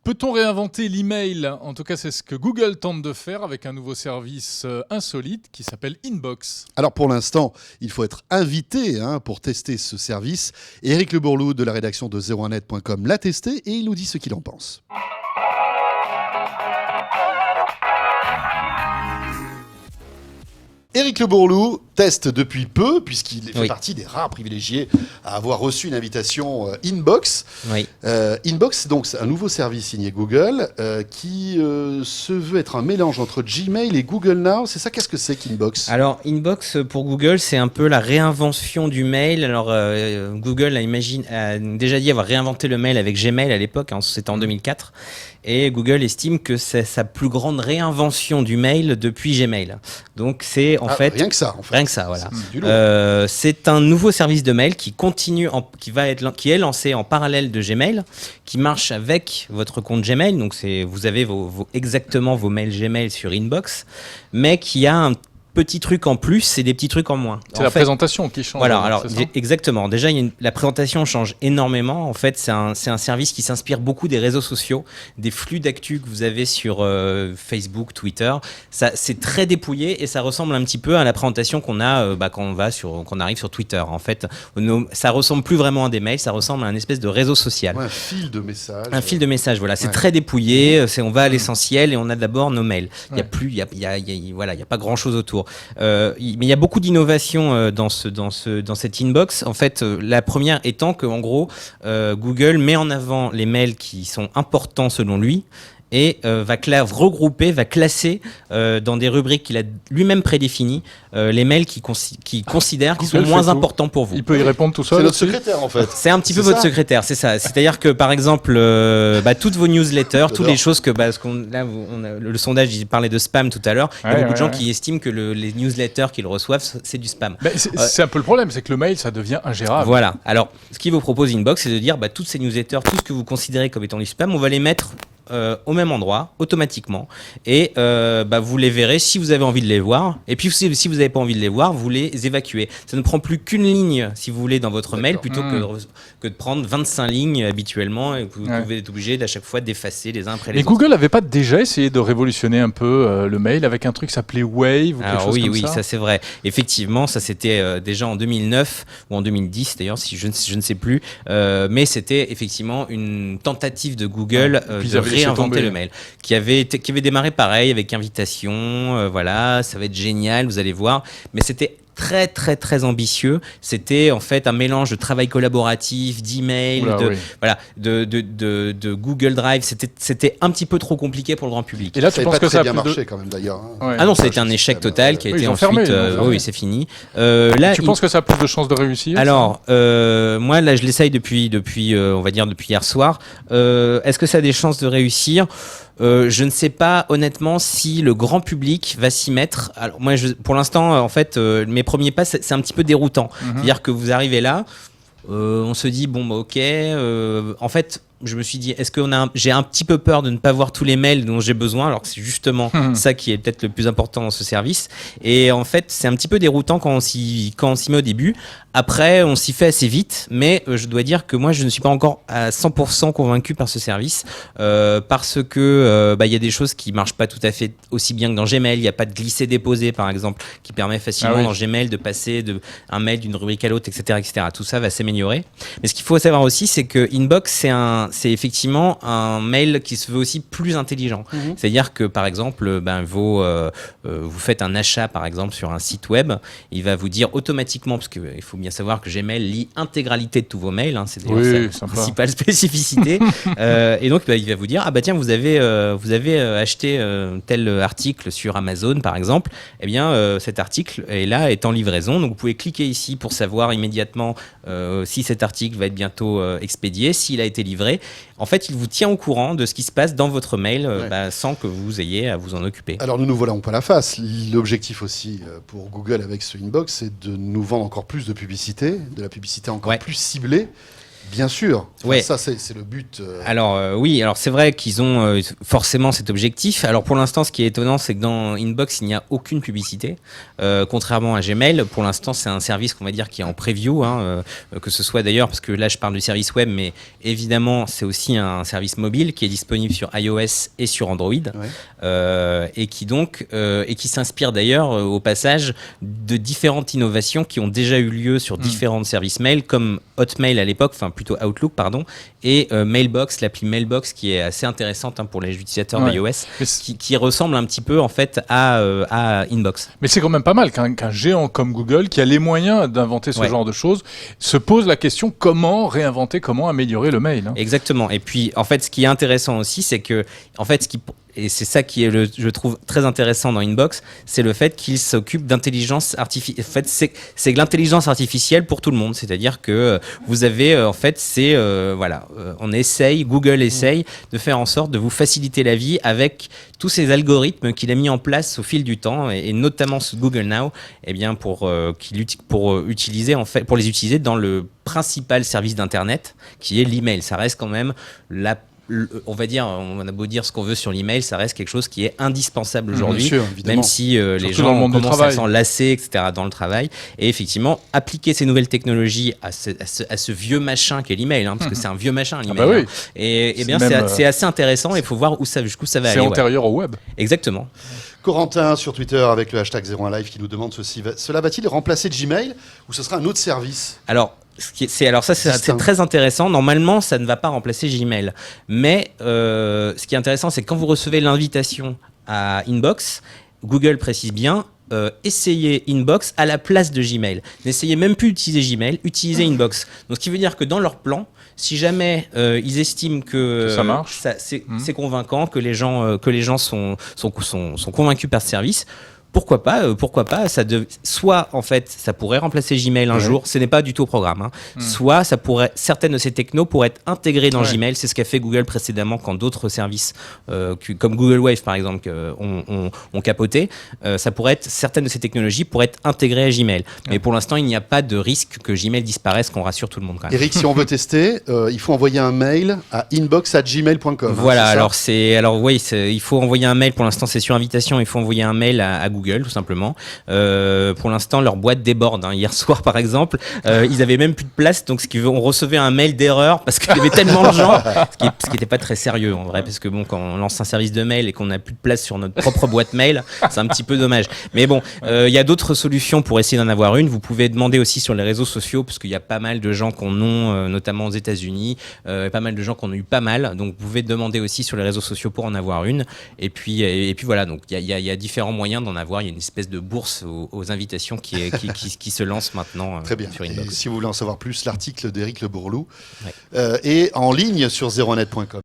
Peut-on réinventer l'email ? En tout cas, c'est ce que Google tente de faire avec un nouveau service insolite qui s'appelle Inbox. Alors pour l'instant, il faut être invité pour tester ce service. Éric Le Bourlou de la rédaction de 01net.com l'a testé et il nous dit ce qu'il en pense. Éric Le Bourlou teste depuis peu, puisqu'il fait partie des rares privilégiés à avoir reçu une invitation Inbox. Oui. Inbox, donc, c'est un nouveau service signé Google qui se veut être un mélange entre Gmail et Google Now. C'est ça, qu'est-ce que c'est qu'Inbox ? Alors, Inbox, pour Google, c'est un peu la réinvention du mail. Alors, Google a déjà dit avoir réinventé le mail avec Gmail à l'époque, c'était en 2004. Et Google estime que c'est sa plus grande réinvention du mail depuis Gmail. Donc c'est en fait rien que ça. Rien que ça, voilà. C'est un nouveau service de mail qui qui est lancé en parallèle de Gmail, qui marche avec votre compte Gmail. Donc vous avez exactement vos mails Gmail sur Inbox, mais qui a un petits trucs en plus et des petits trucs en moins. C'est la présentation qui change. Voilà, alors exactement. Déjà, la présentation change énormément. En fait, c'est un service qui s'inspire beaucoup des réseaux sociaux, des flux d'actu que vous avez sur Facebook, Twitter. C'est très dépouillé et ça ressemble un petit peu à la présentation qu'on a quand on arrive sur Twitter. En fait, ça ressemble plus vraiment à des mails, ça ressemble à un espèce de réseau social. Ouais, un fil de messages. Un fil de messages, voilà. C'est très dépouillé. On va à l'essentiel et on a d'abord nos mails. Il y a pas grand chose autour. Mais il y a beaucoup d'innovations dans cette inbox. En fait, la première étant que, en gros, Google met en avant les mails qui sont importants selon lui et va classer dans des rubriques qu'il a lui-même prédéfinies les mails qu'il considère qui sont moins importants pour vous. Il peut y répondre tout seul. C'est notre secrétaire en fait. C'est un petit peu votre secrétaire, c'est ça. C'est-à-dire que par exemple, toutes vos newsletters, toutes les choses que le sondage il parlait de spam tout à l'heure. Il y a beaucoup de gens qui estiment que les newsletters qu'ils reçoivent c'est du spam. C'est un peu le problème, c'est que le mail ça devient ingérable. Voilà. Alors, ce qu'il vous propose Inbox, c'est de dire toutes ces newsletters, tout ce que vous considérez comme étant du spam, on va les mettre au même endroit, automatiquement. Et vous les verrez si vous avez envie de les voir. Et puis si vous n'avez pas envie de les voir, vous les évacuez. Ça ne prend plus qu'une ligne, si vous voulez, dans votre mail, plutôt que de prendre 25 lignes habituellement. Et vous pouvez être obligé d'à chaque fois d'effacer les uns après les autres. Et Google n'avait pas déjà essayé de révolutionner un peu le mail avec un truc qui s'appelait Wave ou quelque chose comme ça ? Oui, ça c'est vrai. Effectivement, ça c'était déjà en 2009 ou en 2010 d'ailleurs, si je ne sais plus. Mais c'était effectivement une tentative de Google de réinventer le mail, qui avait démarré pareil avec invitation, ça va être génial, vous allez voir, mais c'était très très très ambitieux. C'était en fait un mélange de travail collaboratif, d'email, de Google Drive. C'était un petit peu trop compliqué pour le grand public. Et là, tu penses que ça a bien marché quand même d'ailleurs. Ah non, ça a été un échec total qui a été ensuite. Oui, c'est fini. Tu penses que ça a plus de chances de réussir ? Alors, moi là, je l'essaye depuis on va dire depuis hier soir. Est-ce que ça a des chances de réussir ? Je ne sais pas honnêtement si le grand public va s'y mettre. Alors moi, pour l'instant, en fait, mes premiers pas, c'est un petit peu déroutant. C'est-à-dire que vous arrivez là, on se dit ok. En fait, je me suis dit, j'ai un petit peu peur de ne pas voir tous les mails dont j'ai besoin, alors que c'est justement ça qui est peut-être le plus important dans ce service. Et en fait, c'est un petit peu déroutant quand on s'y met au début. Après, on s'y fait assez vite, mais je dois dire que moi, je ne suis pas encore à 100% convaincu par ce service, parce que y a des choses qui marchent pas tout à fait aussi bien que dans Gmail. Il n'y a pas de glisser-déposer, par exemple, qui permet facilement dans Gmail de passer un mail d'une rubrique à l'autre, etc., etc. Tout ça va s'améliorer. Mais ce qu'il faut savoir aussi, c'est que Inbox, c'est effectivement un mail qui se veut aussi plus intelligent. C'est-à-dire que, par exemple, vous faites un achat, par exemple, sur un site web, il va vous dire automatiquement, parce qu'il faut bien savoir que Gmail lit intégralité de tous vos mails, c'est d'ailleurs sa principale spécificité. Et donc, il va vous dire, tiens, vous avez acheté tel article sur Amazon, par exemple. Eh bien, cet article est en livraison. Donc, vous pouvez cliquer ici pour savoir immédiatement si cet article va être bientôt expédié, s'il a été livré. En fait, il vous tient au courant de ce qui se passe dans votre mail sans que vous ayez à vous en occuper. Alors, nous voilons pas la face. L'objectif aussi pour Google avec ce Inbox, c'est de nous vendre encore plus de publicité, de la publicité encore plus ciblée. Bien sûr. Enfin, Ouais. ça, c'est le but. Alors oui, alors c'est vrai qu'ils ont forcément cet objectif. Alors pour l'instant, ce qui est étonnant, c'est que dans Inbox, il n'y a aucune publicité. Contrairement à Gmail, pour l'instant, c'est un service qu'on va dire qui est en preview, que ce soit d'ailleurs, parce que là, je parle du service web, mais évidemment, c'est aussi un service mobile qui est disponible sur iOS et sur Android, et qui donc et qui s'inspire d'ailleurs au passage de différentes innovations qui ont déjà eu lieu sur différents services mail, comme Hotmail à l'époque, enfin plutôt Outlook, pardon, et Mailbox, l'appli Mailbox qui est assez intéressante pour les utilisateurs d'iOS, qui ressemble un petit peu en fait à Inbox. Mais c'est quand même pas mal qu'un géant comme Google, qui a les moyens d'inventer ce genre de choses, se pose la question comment réinventer, comment améliorer le mail. Exactement. Et puis en fait, ce qui est intéressant aussi, c'est que en fait, et c'est ça qui est, je trouve, très intéressant dans Inbox, c'est le fait qu'il s'occupe d'intelligence artificielle. En fait, c'est de l'intelligence artificielle pour tout le monde. C'est-à-dire que vous avez, en fait, Google essaye de faire en sorte de vous faciliter la vie avec tous ces algorithmes qu'il a mis en place au fil du temps, et notamment sous Google Now, eh bien pour les utiliser dans le principal service d'internet, qui est l'email. Ça reste quand même on va dire, on a beau dire ce qu'on veut sur l'email, ça reste quelque chose qui est indispensable aujourd'hui, même si les gens commencent à s'en lasser, etc., dans le travail. Et effectivement, appliquer ces nouvelles technologies à ce vieux machin qu'est l'email, parce que c'est un vieux machin, l'email. Et bien, c'est assez intéressant, et il faut voir jusqu'où ça va aller. C'est antérieur au web. Exactement. Corentin sur Twitter avec le hashtag 01live qui nous demande cela va-t-il remplacer Gmail ou ce sera un autre service? Alors, c'est très intéressant. Normalement, ça ne va pas remplacer Gmail. Mais ce qui est intéressant, c'est que quand vous recevez l'invitation à Inbox, Google précise bien, essayez Inbox à la place de Gmail. N'essayez même plus d'utiliser Gmail, utilisez Inbox. Donc, ce qui veut dire que dans leur plan, si jamais ils estiment que ça marche, c'est convaincant, que les gens sont convaincus par ce service, pourquoi pas, soit en fait ça pourrait remplacer Gmail un jour, ce n'est pas du tout au programme, soit certaines de ces technos pourraient être intégrées dans Gmail, c'est ce qu'a fait Google précédemment quand d'autres services comme Google Wave par exemple ont capoté, certaines de ces technologies pourraient être intégrées à Gmail, mais pour l'instant il n'y a pas de risque que Gmail disparaisse, qu'on rassure tout le monde quand même. Eric, si on veut tester, il faut envoyer un mail à inbox@gmail.com. Voilà, il faut envoyer un mail, pour l'instant c'est sur invitation, il faut envoyer un mail à Google tout simplement. Pour l'instant, leur boîte déborde. Hier soir, par exemple, ils avaient même plus de place, donc on recevait un mail d'erreur parce qu'il y avait tellement de gens, ce qui n'était pas très sérieux en vrai, parce que bon, quand on lance un service de mail et qu'on n'a plus de place sur notre propre boîte mail, c'est un petit peu dommage. Mais bon, il y a d'autres solutions pour essayer d'en avoir une. Vous pouvez demander aussi sur les réseaux sociaux, parce qu'il y a pas mal de gens qu'on ont, notamment aux États-Unis, pas mal de gens qu'on a eu pas mal. Donc, vous pouvez demander aussi sur les réseaux sociaux pour en avoir une. Et puis voilà. Donc, il y a différents moyens d'en avoir. Il y a une espèce de bourse aux invitations qui se lance maintenant. Très bien. Sur Inbox. Et si vous voulez en savoir plus, l'article d'Éric Le Bourlou est en ligne sur 01net.com.